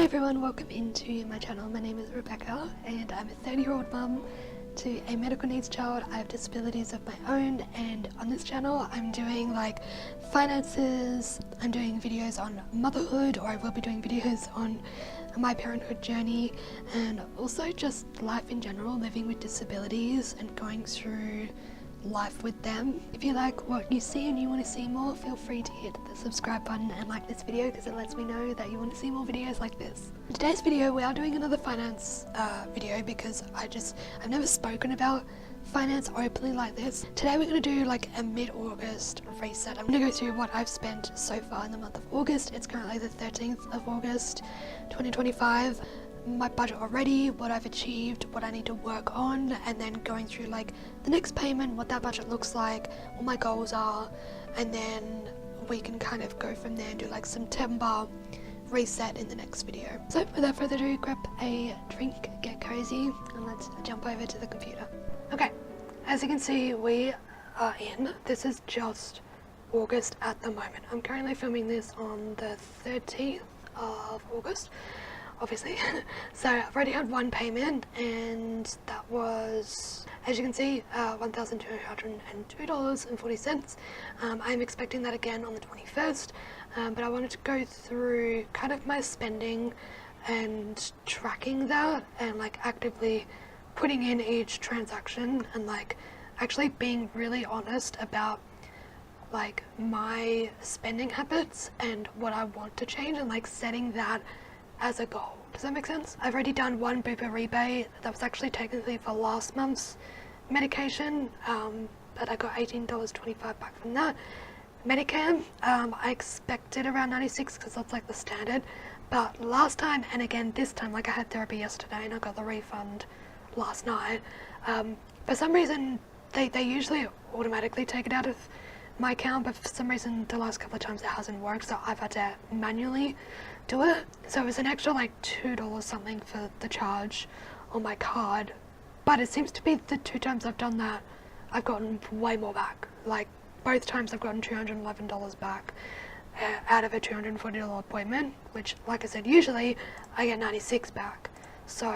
everyone, welcome into my channel. My name is Rebecca and I'm a 30-year-old mum to a medical needs child. I have disabilities of my own, and on this channel I'm doing like finances, I'm doing videos on motherhood, or I will be doing videos on my parenthood journey, and also just life in general, living with disabilities and going through life with them. If you like what you see and you want to see more, feel free to hit the subscribe button and like this video because it lets me know that you want to see more videos like this. In today's video we are doing another finance video because I've never spoken about finance openly like this. Today we're going to do like a mid-August reset. I'm going to go through what I've spent so far in the month of August. It's currently the 13th of August 2025. My budget already, what I've achieved, what I need to work on, and then going through like the next payment, what that budget looks like, what my goals are, and then we can kind of go from there and do like September reset in the next video. So without further ado, grab a drink, get cozy, and let's jump over to the computer. Okay, as you can see, we are in. This is just August at the moment. I'm currently filming this on the 13th of August. Obviously. So I've already had one payment, and that was, as you can see, $1,202.40. I'm expecting that again on the 21st, but I wanted to go through kind of my spending and tracking that and like actively putting in each transaction and like actually being really honest about like my spending habits and what I want to change, and like setting that as a goal. Does that make sense? I've already done one Bupa rebate that was actually technically for last month's medication, but I got $18.25 back from that. Medicare, I expected around 96 because that's like the standard, but last time and again this time, like I had therapy yesterday and I got the refund last night. For some reason they usually automatically take it out of my account, but for some reason the last couple of times it hasn't worked, so I've had to manually do it. So it was an extra like $2 something for the charge on my card, but it seems to be the two times I've done that I've gotten way more back. Like both times I've gotten $211 back out of a $240 appointment, which like I said, usually I get 96 back. So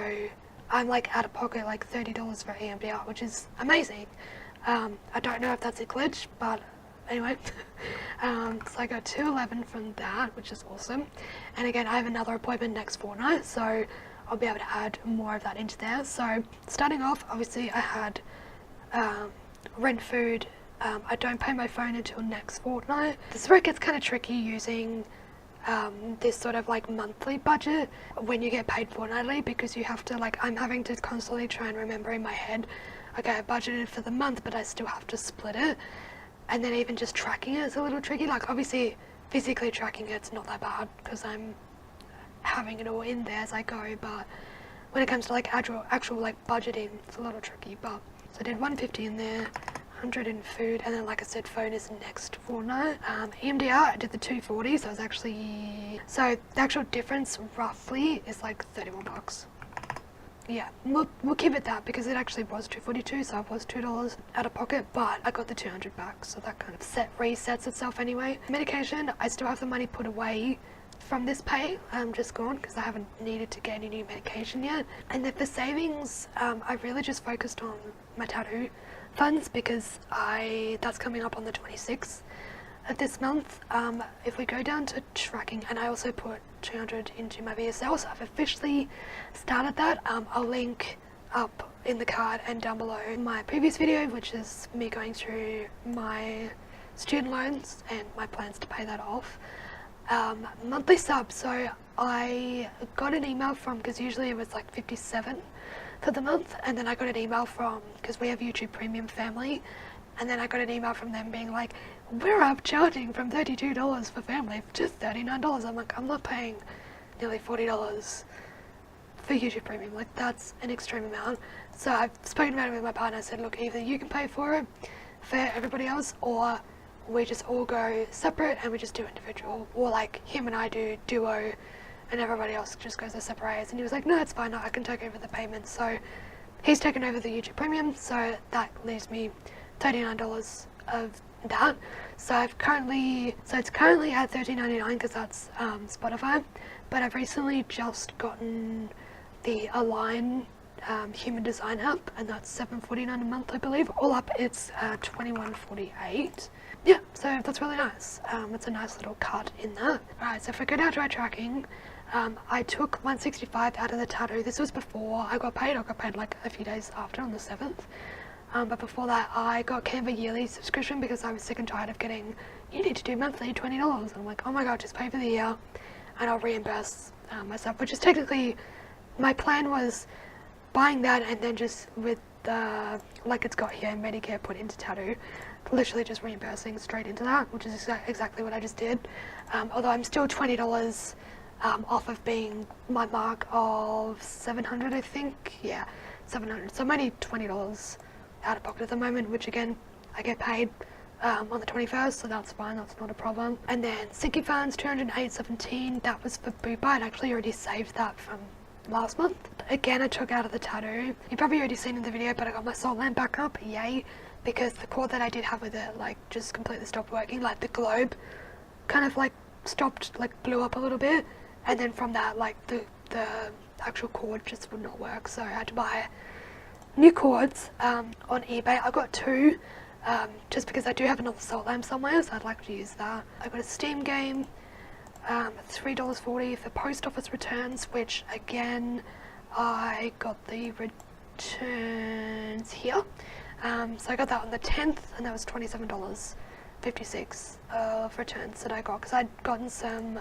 I'm like out of pocket like $30 for EMDR, which is amazing. I don't know if that's a glitch, but anyway, so I got $211 from that, which is awesome. And again, I have another appointment next fortnight, so I'll be able to add more of that into there. So starting off, obviously I had rent, food. I don't pay my phone until next fortnight. This is where it gets kind of tricky using this sort of like monthly budget when you get paid fortnightly, because you have to like, I'm having to constantly try and remember in my head, okay, I budgeted for the month, but I still have to split it. And then even just tracking it is a little tricky. Like obviously physically tracking it's not that bad because I'm having it all in there as I go, but when it comes to like actual like budgeting, it's a little tricky. But so I did $150 in there, $100 in food, and then like I said, phone is next fortnight. EMDR, I did the $240, so it was actually, so the actual difference roughly is like $31. Yeah, we'll keep it that because it actually was $242, so it was $2 out of pocket, but I got the $200 back, so that kind of resets itself anyway. Medication, I still have the money put away from this pay. I'm just gone because I haven't needed to get any new medication yet. And then for savings, I really just focused on my tattoo funds because that's coming up on the 26th of this month. If we go down to tracking, and I also put $200 into my VSL, so I've officially started that. I'll link up in the card and down below my previous video, which is me going through my student loans and my plans to pay that off. Monthly sub, so I got an email from, because usually it was like $57 for the month, and then I got an email from, because we have YouTube Premium Family, and then I got an email from them being like, we're up charging from $32 for family to $39. I'm like, I'm not paying nearly $40 for YouTube Premium. Like that's an extreme amount. So I've spoken about it with my partner. I said, look, either you can pay for it for everybody else, or we just all go separate and we just do individual, or like him and I do duo and everybody else just goes their separate ways. And he was like, no, it's fine, I can take over the payments. So he's taken over the YouTube Premium, so that leaves me $39 of that. So it's currently at $13.99 because that's Spotify, but I've recently just gotten the Align human design app, and that's $7.49 a month, I believe. All up, it's $21.48. Yeah, so that's really nice. It's a nice little cut in there. Alright, so if I go down to my tracking, I took 165 out of the tattoo. This was before I got paid. I got paid like a few days after, on the 7th. But before that, I got Canva yearly subscription because I was sick and tired of getting, you need to do monthly $20. And I'm like, oh my god, just pay for the year and I'll reimburse myself, which is technically, my plan was buying that and then just with the, like it's got here, Medicare put into tattoo, literally just reimbursing straight into that, which is exactly what I just did. Although I'm still $20 off of being my mark of 700, I think. Yeah, 700. So I'm only $20 out of pocket at the moment, which again, I get paid on the 21st, so that's fine, that's not a problem. And then sinking funds, $208.17, that was for Bupa. I'd actually already saved that from last month. Again, I took out of the tattoo. You've probably already seen in the video, but I got my salt lamp back up, yay, because the cord that I did have with it, like, just completely stopped working. Like, the globe kind of, like, stopped, like, blew up a little bit, and then from that, like, the actual cord just would not work, so I had to buy new cords on eBay. I got two, just because I do have another salt lamp somewhere, so I'd like to use that. I got a Steam game, $3.40 for post office returns, which again, I got the returns here. So I got that on the 10th, and that was $27.56 of returns that I got, because I'd gotten some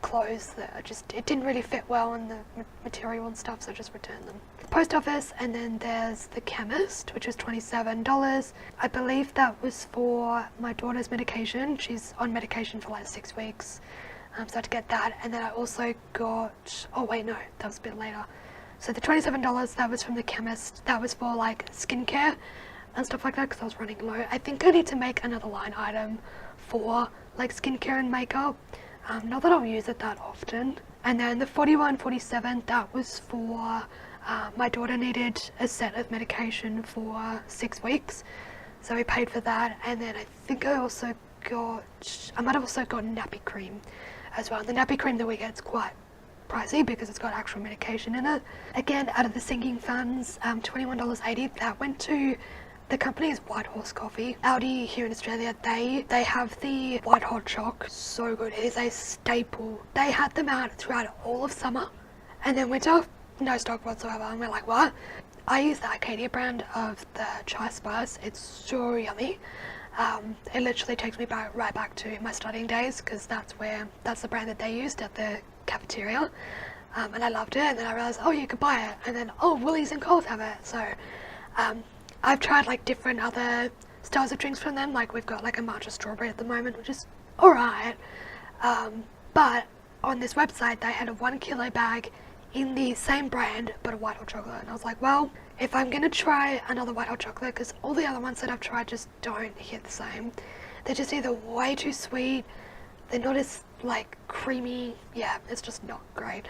clothes that it didn't really fit well in the material and stuff, so I just returned them. The post office, and then there's the chemist, which was $27. I believe that was for my daughter's medication. She's on medication for like 6 weeks, so I had to get that. And then I also got, oh wait, no, that was a bit later. So the $27, that was from the chemist. That was for like skincare and stuff like that, because I was running low. I think I need to make another line item for like skincare and makeup. Not that I'll use it that often. And then the $41.47, that was for my daughter needed a set of medication for 6 weeks, so we paid for that. And then I think I might have also got nappy cream as well. And the nappy cream that we get is quite pricey because it's got actual medication in it. Again, out of the sinking funds, $21.80, that went to the company is White Horse Coffee. Aldi here in Australia, they have the white hot choc. So good. It is a staple. They had them out throughout all of summer, and then winter, no stock whatsoever. And we're like, what? I use the Arcadia brand of the chai spice. It's so yummy. It literally takes me right back to my studying days, because that's the brand that they used at the cafeteria. And I loved it, and then I realized, oh, you could buy it, and then, oh, Woolies and Coles have it. So I've tried like different other styles of drinks from them. Like we've got like a matcha strawberry at the moment, which is alright. But on this website, they had a 1 kilo bag in the same brand, but a white hot chocolate. And I was like, well, if I'm going to try another white hot chocolate, because all the other ones that I've tried just don't hit the same. They're just either way too sweet, they're not as like creamy. Yeah, it's just not great.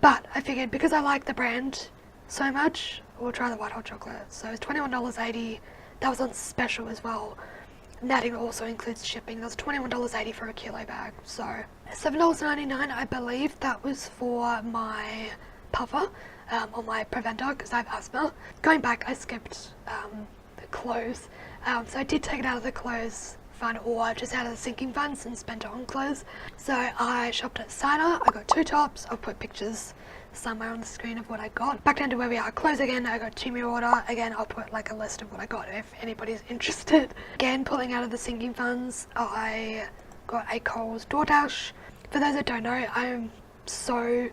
But I figured because I like the brand so much, we'll try the white hot chocolate. So it's $21.80. That was on special as well. And that also includes shipping. That was $21.80 for a kilo bag. So $7.99, I believe that was for my puffer, or my preventer, because I have asthma. Going back, I skipped the clothes. So I did take it out of the clothes fund, or just out of the sinking funds, and spent it on clothes. So I shopped at Cider. I got 2 tops. I'll put pictures somewhere on the screen of what I got. Back down to where we are. Clothes again, I got 2 meal order. Again, I'll put like a list of what I got if anybody's interested. Again, pulling out of the sinking funds, I got a Coles DoorDash. For those that don't know, I'm so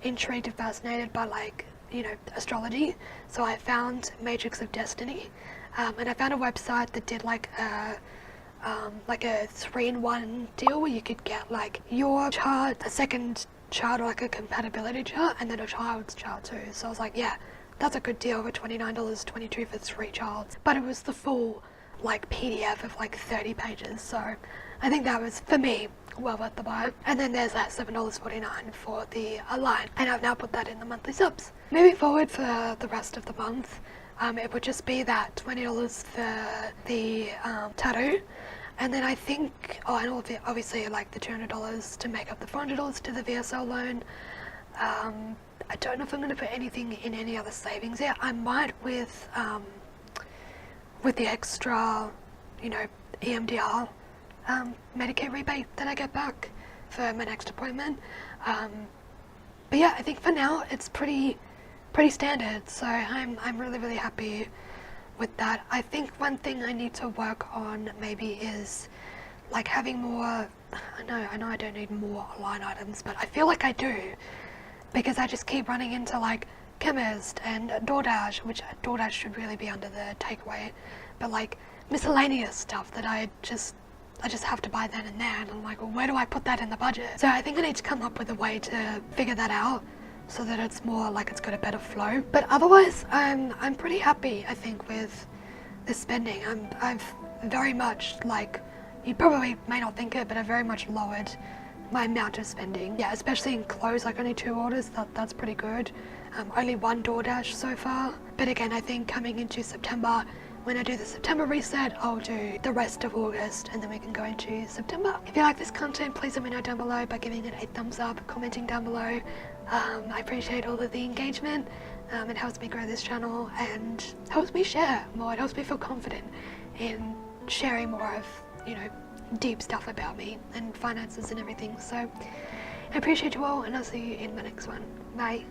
intrigued and fascinated by like, you know, astrology. So I found Matrix of Destiny, and I found a website that did like a 3-in-1 deal where you could get like your chart, a second chart, or like a compatibility chart, and then a child's chart too. So I was like, yeah, that's a good deal for $29.22 for 3 charts. But it was the full like PDF of like 30 pages. So I think that was, for me, well worth the buy. And then there's that $7.49 for the Align, and I've now put that in the monthly subs. Moving forward for the rest of the month, it would just be that $20 for the tattoo. And then I think, and obviously like the $200 to make up the $400 to the VSL loan. I don't know if I'm going to put anything in any other savings yet. I might with the extra, EMDR Medicare rebate that I get back for my next appointment. But yeah, I think for now it's pretty standard. So I'm really, really happy with that. I think one thing I need to work on maybe is like having more, I know I don't need more line items, but I feel like I do, because I just keep running into like Chemist and DoorDash, which DoorDash should really be under the takeaway, but like miscellaneous stuff that I just have to buy then and there, and I'm like, well, where do I put that in the budget? So I think I need to come up with a way to figure that out so that it's more like it's got a better flow. But otherwise, I'm pretty happy, I think, with the spending. I've very much, like, you probably may not think it, but I've very much lowered my amount of spending. Yeah, especially in clothes, like only 2 orders, that's pretty good. Only 1 DoorDash so far. But again, I think coming into September, when I do the September reset, I'll do the rest of August, and then we can go into September. If you like this content, please let me know down below by giving it a thumbs up, commenting down below. I appreciate all of the engagement. It helps me grow this channel and helps me share more. It helps me feel confident in sharing more of, deep stuff about me and finances and everything. So I appreciate you all, and I'll see you in my next one. Bye.